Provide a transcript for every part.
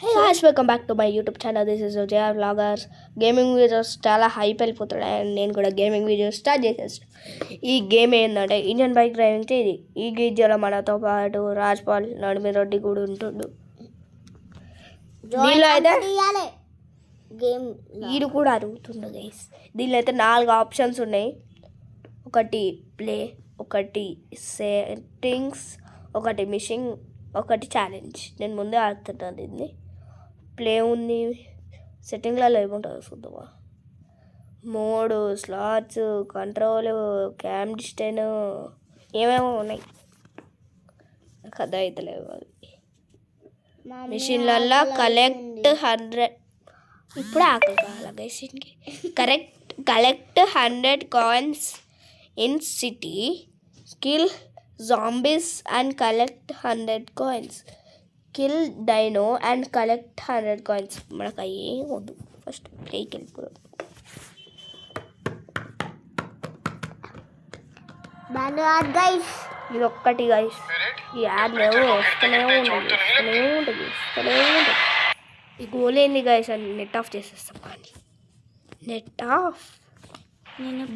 Hey guys, welcome back to my YouTube channel. This is JR Vloggers. Gaming videos చాలా hype వెళ్ళిపోతున్నాయి and నేను కూడా gaming videos start చేసేస్తాను. ఈ game ఏంటంటే ఇండియన్ బైక్ డ్రైవింగ్ ఇది. ఈ గీజ్లో మనతో పాటు రాజ్పాల్ నడిమిరెడ్డి కూడా ఉంటుండు. దీనిలో అయితే గేమ్ వీడు కూడా అడుగుతుండు గైస్. దీనిలో అయితే 4 ఆప్షన్స్ ఉన్నాయి. ఒకటి ప్లే, ఒకటి సెట్టింగ్స్, ఒకటి మిషింగ్, ఒకటి ఛాలెంజ్. నేను ముందే ఆడుతున్నాను దీన్ని. ప్లే ఉంది, సెట్టింగ్లలో ఏముంటుంది చూద్దామా. 3 స్లాట్స్, కంట్రోల్, క్యామ్ డిస్టెన్ ఏమేమో ఉన్నాయి. కథ అయితే లేవు అవి. మిషన్లల్లో కలెక్ట్ 100 ఇప్పుడే ఆకలి కావాలి గైస్కి. Collect 100 coins in city, kill zombies and collect 100 coins, kill dino and collect 100 coins. మనకు ఏం వద్దు, ఫస్ట్ ప్లేకి వెళ్ళిపోదాం. ఇది ఒక్కటి గైస్. ఈ యాడ్ లేవు, వస్తూనే ఉంటుంది. ఈ గోల్ ఏంది గైస్ అని నెట్ ఆఫ్ చేసేస్తాం. కానీ నెట్ ఆఫ్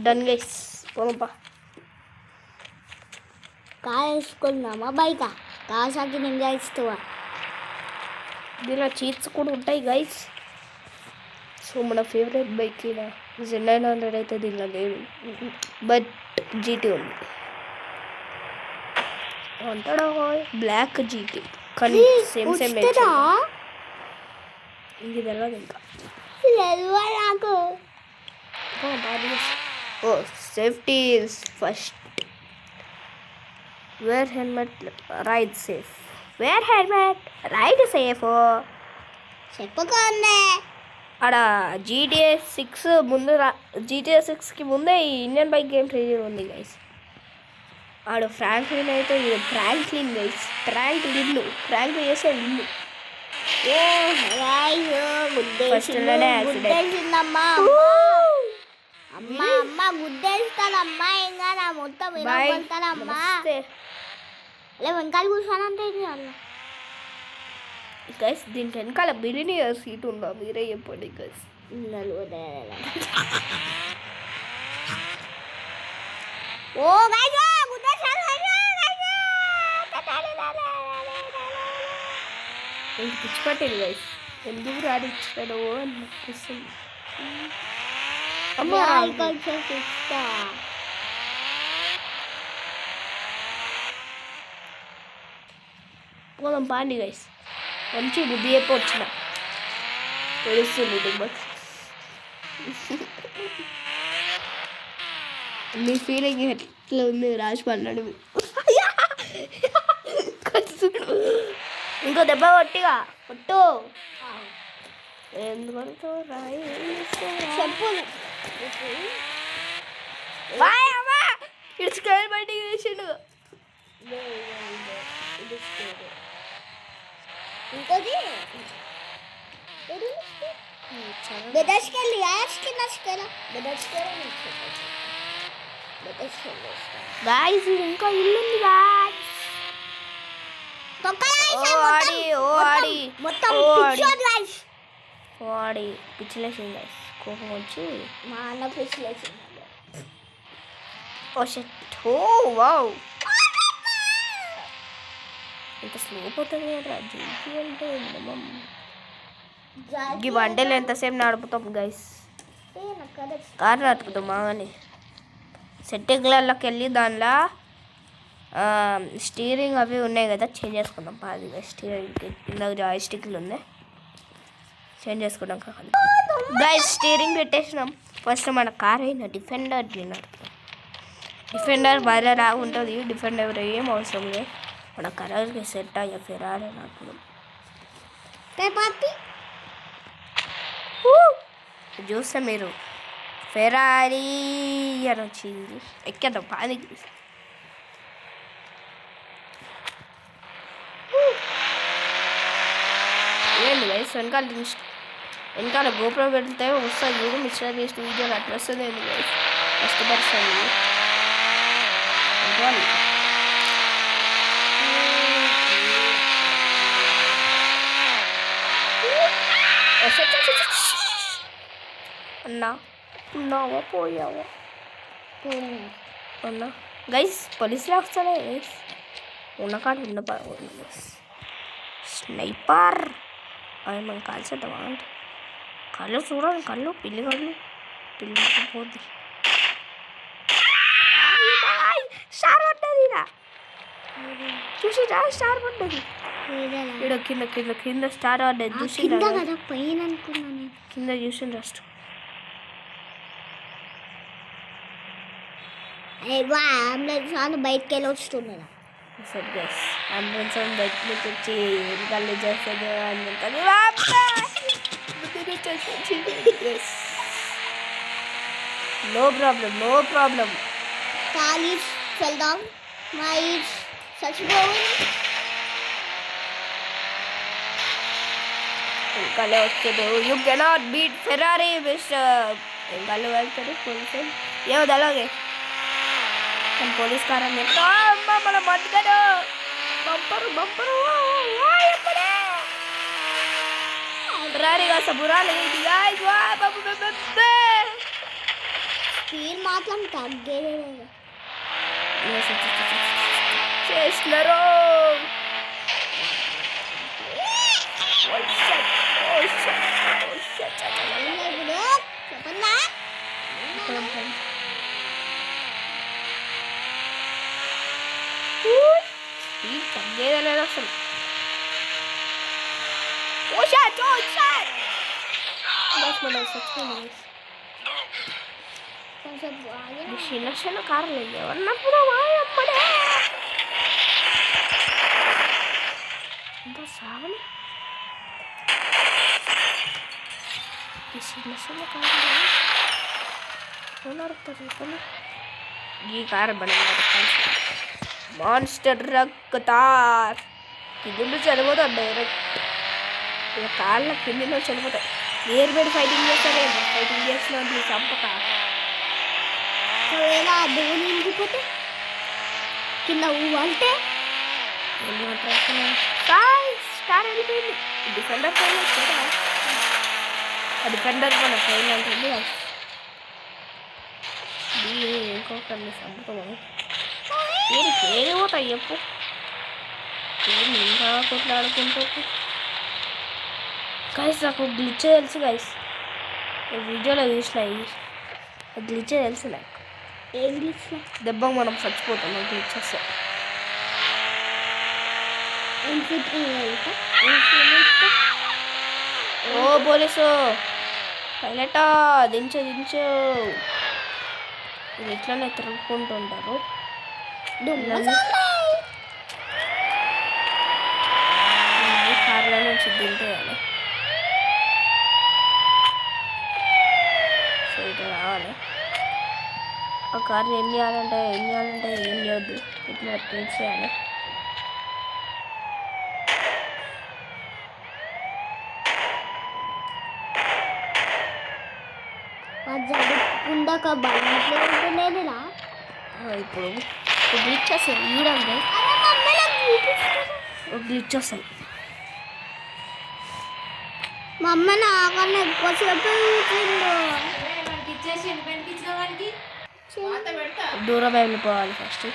డన్ గైస్. పోమప్పా. కార్ వేసుకున్నామా బైక్ కాసాకి నేను ఇస్తావా. దీనిలో చీట్స్ కూడా ఉంటాయి గైస్. సో మన ఫేవరెట్ బైక్ ఇలా Z900 అయితే దీనిలో లేదు, బట్ జీటీ ఉంది. అంటాడా బ్లాక్ జీటీ కానీ సేమ్ ఇది తెలియదు ఇంకా. నాకు safety first. Wear helmet, ride safe. Wear helmet, ride safe చెప్పుకోండి. ఆడ GTA 6 ముందు GTA 6కి ముందే ఈ ఇండియన్ బైక్ గేమ్ ట్రైలర్ ఉంది గైస్. ఆడ ఫ్రాంక్లిన్ అయితే ఇది ఫ్రాంక్లిన్ గైస్. ఫ్రాంక్ చేసాడు ఇల్లు. అమ్మ గుద్దేస్తానమ్మా. ఇంకా నా మొత్తం వినపడతానమ్మా. వెనకాల కూర్చోనంటే గైస్ దీనికి వెనకాల బిర్యానీ సీట్ ఉందా? మీరే చెప్పండి గైస్. ఓ పిచ్చి పట్టేది గైస్. ఎందుకు రాడిచ్చాడో అనిపిస్తుంది. పోదాం పాండి గైస్. మంచి బుద్ధి చెప్పి వచ్చిన తెలుస్తుంది. బట్ నీ ఫీలింగ్ ఎట్లా ఉంది రాజు పన్నాడు. ఇంకో దెబ్బ కొట్టిగా కొట్టు. ఎందుకంటే రాయి చెప్పులు ఇటు స్కేల్ బయటికి తీసిండు. ఇంకోటి గాయ్స్ ఇంకా ఇల్లు ఉంది గాయ్స్. ఆడి పిచ్చిలేసింది గాయ్స్. కోపం వచ్చి మా అన్న పిచ్చిలేసింది. ఓ షట్. ఓ వావ్, ఇంత స్లో పోతుంది కదా జీపీ అంటే. ఈ బండిలో ఎంతసేపు నడుపుతాం గైస్. కారు నడుపుతాం బాగానే. సెట్టింగ్లలోకి వెళ్ళి దానిలో స్టీరింగ్ అవి ఉన్నాయి కదా, చేంజ్ చేసుకుందాం. అది స్టీరింగ్ కింద జాయ్ స్టిక్లు ఉన్నాయి, చేంజ్ చేసుకున్నాం గైస్. స్టీరింగ్ పెట్టేసినాం. ఫస్ట్ మన కార్ అయినా డిఫెండర్ నడుపుతాం. డిఫెండర్ భార్య లాగా ఉంటుంది. డిఫెండర్ ఏం అవసరం లేదు, మన కలర్కి సెట్ అయ్యే ఫెరారీ నాకు. చూస్తే మీరు ఫెరారీ అని వచ్చింది. ఎక్కేద్దాం పాది. ఏంది గైస్ వెనకాల గోప్రో పెడితే వస్తుంది చూడు. మిస్టర్ బీస్ట్ వీడియోలు అట్లా వస్తుంది. ఏంది గైస్ కష్టపడుతుంది. అన్నా ఉన్నావా పోయావా పోయినా అన్నా గైస్ పోలీసులే వస్తానే గైస్ ఉన్నకాడు ఉన్న స్నైపర్ అది మనం కాల్చేద్దామా అంటే కళ్ళు చూడండి కళ్ళు పిల్లి పోద్ది స్టార్ పడ్డది చూసిరా స్టార్ పడ్డది ఇక్కడ కింద కింద కింద స్టార్ పడ్డది చూసిందా కదా పైన అనుకున్నాను కింద చూసింది ఫస్ట్ అంబులెన్స్ వాళ్ళు బయటకు వెళ్ళి వస్తున్నారా సార్ గైస్ అంబులెన్స్ బయటకు వచ్చి ఏం కళ్ళు చేస్తుంది అని నో ప్రాబ్లం ఖాళీ వెళ్దాం మై చచ్చిపోయి కళ్ళు వస్తుంది you cannot beat Ferrari mister కళ్ళు వెళ్తాడు పోలీసు ఏమో అలాగే కానీ పోలీస్ కార్ అని చెప్తా అమ్మ మన మట్టుకడు బంపరు ఫెరారీ కాస్త బురాలి స్పీడ్ మాత్రం తగ్గేదే చేస్తున్నారు చెప్పన్నా తగ్గేదే లేదు అసలు చిన్న కార్లు ఎవరినప్పుడు వాయమ్మడే ఎంత సావని ఈ చిన్న కార్లు నడుపుతారు ఈ కారు మాన్స్టర్ రక్కుతార్ కింద చనిపోతాడు డైరెక్ట్ ఇక కాళ్ళ కిందిలో చనిపోతాయి ఎయిర్ బెడ్ ఫైటింగ్ చేస్తారే ఫైటింగ్ చేస్తున్నా చంపక ఒకవేళ దేవుని ఇంటిపోతే కింద అంటే స్టార్ వెళ్ళిపోయింది డిఫెండర్ పైన డిఫెండర్ మన పైన ఉంటుంది ఇంకొకరిని చంపుతాము ఏది పోతాయి చెప్పు ఇంకా కొట్లాడుకుంటూ గైస్ నాకు గ్లిచ్ తెలుసు గైస్ వీడియోలో చూసినాయి గ్లిచ్ తెలుసు నాకు ఏ గ్లిచ్ దెబ్బ మనం చచ్చిపోతాం గ్లిచ్ వస్తే ఓ పోలీసు పైలటా దించు ఇది ఇట్లానే తిరుగుకుంటూ ఉంటారు కార్లో నుంచి దింపేయాలి సో ఇట్లా రావాలి ఆ కార్ని ఏం చేయాలంటే ఏం చేయొద్దు ఇట్లా చేయాలి ఉందాక లేదురా ఇప్పుడు గ్లిచ్ వస్తాయి చూడండి గ్లిచ్ వస్తాయి మా అమ్మ నాకన్నా ఎక్కువసేపు దూరం వెళ్ళిపోవాలి first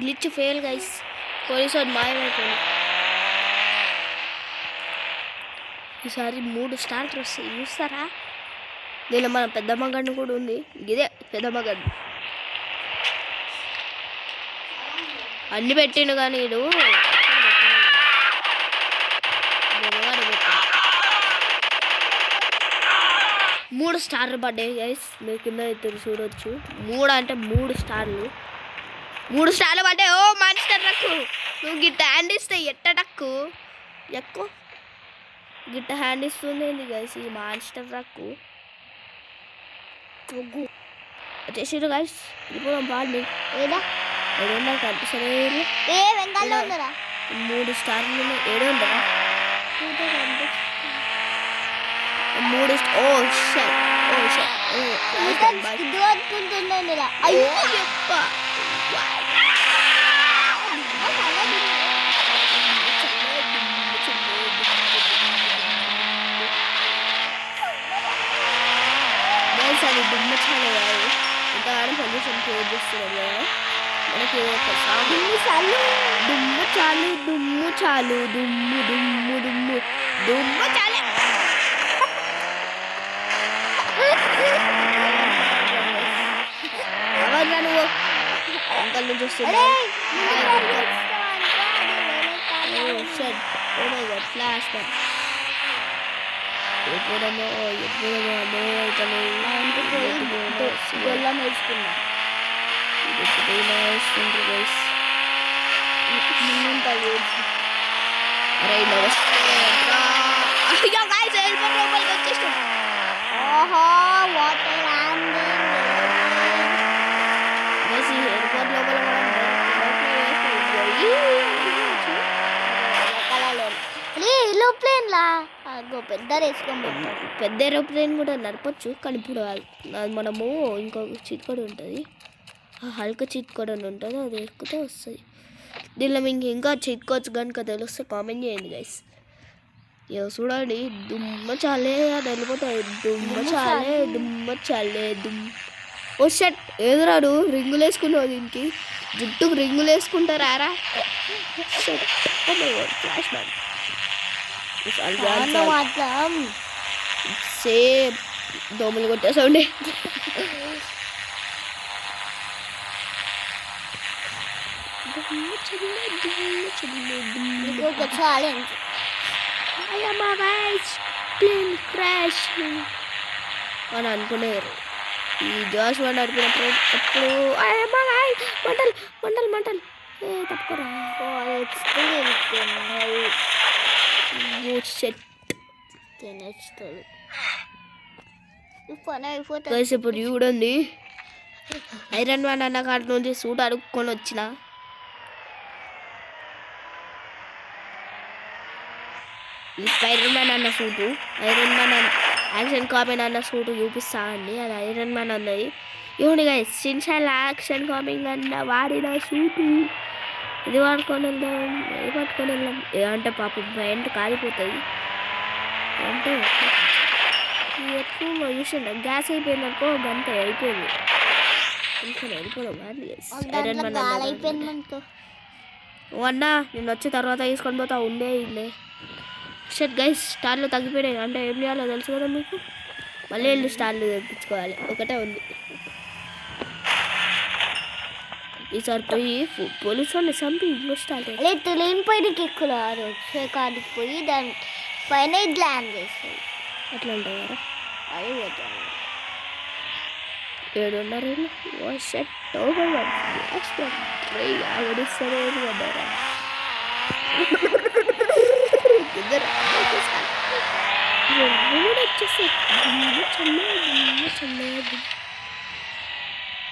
glitch fail guys police వాడు మాయమైపోయింది ఈసారి 3 స్టార్లు వస్తాయి చూస్తారా దీనిలో మన పెద్దమ్మ గన్ను కూడా ఉంది ఇదే పెద్దమ్మ గన్ను అన్ని పెట్టిండు కానీ వీడు 3 స్టార్లు పడ్డాయి గైస్ మీరు కింద ఇద్దరు చూడొచ్చు 3 అంటే 3 స్టార్లు 3 స్టార్లు పడ్డాయి ఓ మాన్స్టర్ రక్కు నువ్వు గిట్ట హ్యాండ్ ఇస్తే ఎట్టడక్కు ఎక్కువ గిట్ట హ్యాండ్ ఇస్తుంది ఏంది గైస్ ఈ మాన్స్టర్ రక్కు వచ్చేసారు గైస్ ఇప్పుడు బాగుంది ఏదా ఏడున్నా కనిపిస్తలే ఏ వెంగాల్లో ఉందరా 3 స్టార్లు ఏడు ఉండరా 3 ఓ షట్ అనుకుంటున్నాను అయ్యో యప్ప అది దుమ్ము చాలు కాదు ఇంకా ఆడ పొల్యూషన్ క్రియేట్ చేస్తున్నారు కదా మనకి ఒక సాంగ్ దుమ్ము చాలు దుమ్ము చాలు దుమ్ము దుమ్ము దుమ్ము దుమ్ము చాలు ఎవరు నువ్వు అంకల్ నుంచి వస్తున్నావు ఫ్లాష్ ఎప్పుడమో అమ్మో గొల్లం వేసుకున్నా అరే వచ్చేస్తాం ఓహో వాటర్ ఎయిర్పోర్ట్ లోపల ఏరోప్లేన్ లా పెద్ద వేసుకోబోతాడు పెద్ద ఏరోప్లేన్ కూడా నడపచ్చు కానీ ఇప్పుడు అది మనము ఇంకొక చీట్ కోడ్ ఉంటుంది హల్క చీట్ కోడ్ అని ఉంటుంది అది ఎక్కితే వస్తుంది దీనిలో మీకు ఇంకా చీట్ కోడ్స్ కనుక తెలిస్తే కామెంట్ చేయండి గైస్ చూడండి దుమ్మ చాలే అది వెళ్ళిపోతుంది దుమ్మ చాలే ఓ షట్ ఎదురాడు రింగులు వేసుకున్నావు దీనికి జుట్టుకు రింగులు వేసుకుంటారా ఫ్లాష్ మ్యాన్ సేమ్ దోమలు కొట్టేసండి ఒక ఛాలెంజ్ ప్లేన్ క్రాష్ అని అనుకునేవారు ఈ జాష్ వాడు నడిపినప్పుడు మంటలు మంటలు తప్పుకోరా ఇప్పుడు చూడండి ఐరన్ మ్యాన్ అన్న కాడ నుంచి సూట్ అడుక్కొని వచ్చిన ఈ స్పైడర్ మ్యాన్ అన్న suit iron man action coming అన్న సూటు చూపిస్తా అండి అది ఐరన్ మ్యాన్ అన్నది ఇవ్వండి గైస్ సిన్షాల్ యాక్షన్ కామింగ్ అన్న వాడిన సూటు ఇది వాడుకొని వెళ్దాం ఇది పట్టుకొని వెళ్దాం ఏమంటే పాపం ప్యాంట్ కాలిపోతుంది అంటే ఎక్కువ చూసిండ గ్యాస్ అయిపోయిందనుకో గంట అయిపోయింది ఇంకా వెళ్ళిపోదాం ఐరన్ మ్యాన్ అయిపోయింది అన్నా నేను వచ్చిన తర్వాత తీసుకొని పోతా ఉండే షట్ గైస్ స్టార్లు తగ్గిపోయినాయి అంటే ఏం చేయాలో తెలుసు కదా మీకు మళ్ళీ వెళ్ళి స్టార్లు తెప్పించుకోవాలి ఒకటే ఉంది ఈసారి పోయి పోలీసు వాళ్ళని చంపి ఇంకో స్టార్ట్ లేని పైనకి ఎక్కువ కాడికి పోయి దాని పైన ల్యాండ్ చేస్తుంది అట్లా ఉంటారు అది పోతాను 7:30 షట్ ఓవర్ ఆగడిస్తారే అన్నారా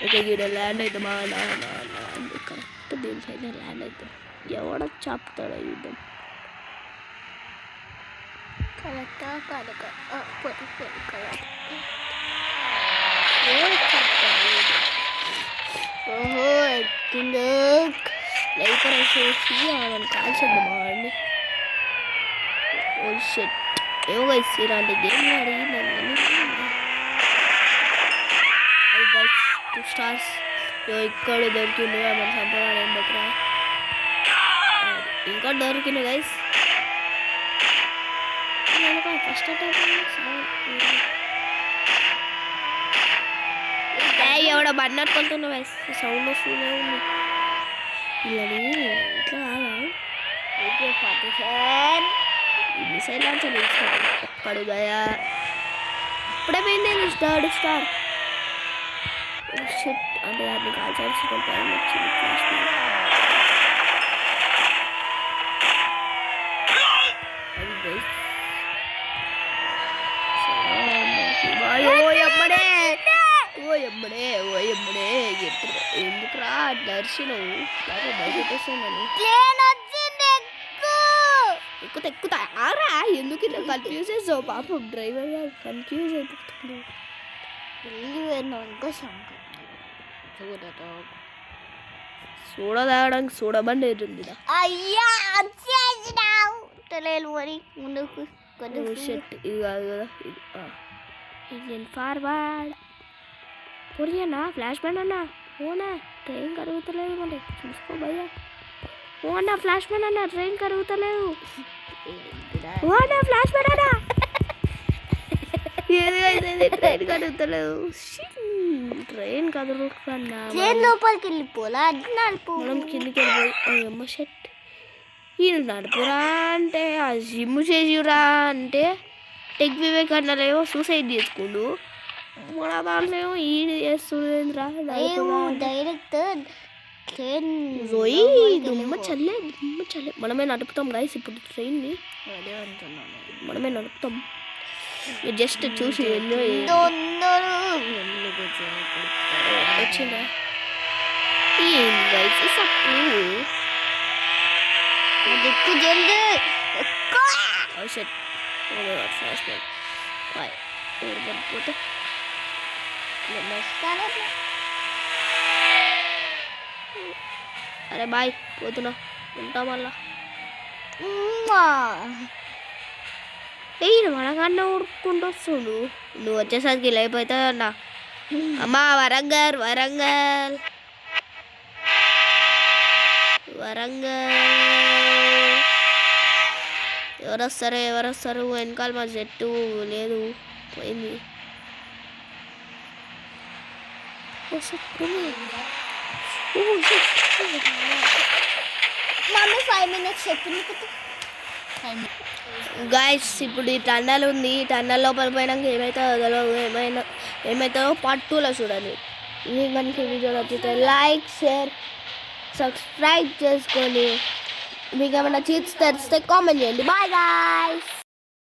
ఓకే ఇక్కడ ల్యాండ్ అవుతామా కరెక్ట్ దీనిపైన ల్యాండ్ అవుతాం ఎవడ చాపుతాడు యుద్ధం కరెక్టా కరెక్ట్ ఓహో ఎక్కింది లైటర్ వేసేసి ఆమెను కాల్చేద్దామా అండి ఓ షెట్ ఏమో గైస్ ఇలాంటి గేమ్ అడిగిందని అది గైస్ 2 స్టార్స్ ఇక్కడ దొరికింది ఆమె చంపగానే దగ్గర ఇంకా దొరికింది గైస్ ఫస్ట్ ఎవడ బన్నర్ కొంటున్నా గైస్ సౌండ్ వస్తూనే ఉంది ఇలాని ఇట్లా కాదా మిసైల్ లాంచర్ ఒక్కడు గయా ఇప్పుడే పోయింది థర్డ్ స్టార్ షిట్ అంటే దాన్ని కాల్చాల్సిన టైం వచ్చింది ఎమ్మడే ఎందుకురా అట్లా అరిచినావు బయట పెట్టేస్తున్నాను ఎక్కుతా ఆరా ఎందుకు ఇట్లా కన్ఫ్యూజ్ చేసావు పాపం డ్రైవర్ గారు కన్ఫ్యూజ్ అయిపోతుంది సోడా తాగడానికి సోడా బండి ఉంటుంది అయ్యా తెలియదు మరి ముందుకు షర్ట్ ఇది కాదు కదా ఇది ఫార్వర్డ్ పొడియన్నా ఫ్లాష్ బ్యాన్ అన్నా ఓనా ట్రైన్ కరుగుతలేదు మరి చూసుకో భయ్యా ఓనా ఫ్లాష్ బ్యాన్ అన్నా ట్రైన్ కరుగుతలేదు ఓనా ఫ్లాష్ బ్యాన్ అన్నా ట్రైన్ కరుగుతలేదు ట్రైన్ కదురుకున్నా ట్రైన్ లోపలికి వెళ్ళిపోలా అది నడుపు మనం కిందికి వెళ్ళిపోయి అమ్మ షర్ట్ ఈ నడుపురా అంటే ఆ జిమ్ చేసిరా అంటే టెక్ వివేకానందలేమో సూసైడ్ చేసుకుండు మన దాంట్లో ఈయన చేస్తుందిరా డైరెక్ట్ ట్రైన్ రోయి దుమ్మ చల్లే మనమే నడుపుతాం గైస్ ఇప్పుడు ట్రైన్ని మనమే నడుపుతాం జస్ట్ చూసి ఎంజాయ్ వచ్చిందా ఏంది గైస్ సప్పు ఎక్కువ జల్ది షర్ట్ ఫ్లాష్ బ్యాక్ బాయ్ పడిపోతే అరే బాయ్ పోతున్నా ఉంటా మళ్ళా ఏ మనకన్నా ఉడుక్కుంటూ వస్తుండు నువ్వు వచ్చేసరికి లేకపోతే అన్నా అమ్మా వరంగల్ ఎవరు వస్తారు వెనకాల మా జట్టు లేదు పోయింది మమ్మీ 5 minutes చెప్పింది గాయస్ ఇప్పుడు ఈ టన్నల్ ఉంది ఈ టన్నల్ లోపల పోయినాక ఏమవుతుందో ఏమవుతుందో పార్ట్ 2లో చూడండి ఇది మనకి వీడియో నచ్చితే లైక్ షేర్ సబ్స్క్రైబ్ చేసుకొని మీకు ఏమైనా చీట్స్ తెలిస్తే కామెంట్ చేయండి బాయ్ గాయ్స్